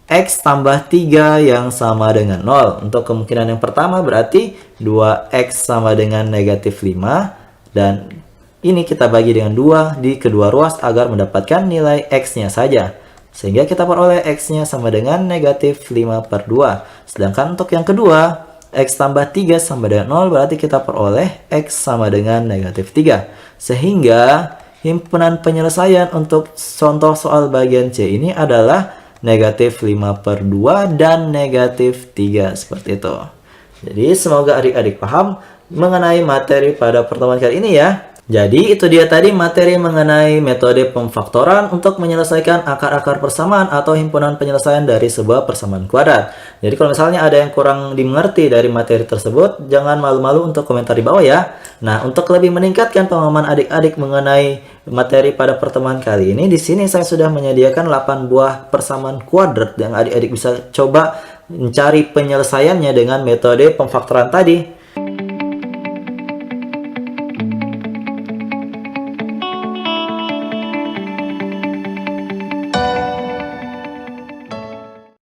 X tambah 3 yang sama dengan 0. Untuk kemungkinan yang pertama berarti 2X sama dengan negatif 5. Dan ini kita bagi dengan 2 di kedua ruas agar mendapatkan nilai X-nya saja. Sehingga kita peroleh X-nya sama dengan negatif 5 per 2. Sedangkan untuk yang kedua, X tambah 3 sama dengan 0, berarti kita peroleh X sama dengan negatif 3. Sehingga himpunan penyelesaian untuk contoh soal bagian C ini adalah negatif 5 per 2 dan negatif 3. Seperti itu. Jadi semoga adik-adik paham mengenai materi pada pertemuan kali ini ya. Jadi itu dia tadi materi mengenai metode pemfaktoran untuk menyelesaikan akar-akar persamaan atau himpunan penyelesaian dari sebuah persamaan kuadrat. Jadi kalau misalnya ada yang kurang dimengerti dari materi tersebut, jangan malu-malu untuk komentar di bawah ya. Nah, untuk lebih meningkatkan pemahaman adik-adik mengenai materi pada pertemuan kali ini, di sini saya sudah menyediakan 8 buah persamaan kuadrat yang adik-adik bisa coba mencari penyelesaiannya dengan metode pemfaktoran tadi.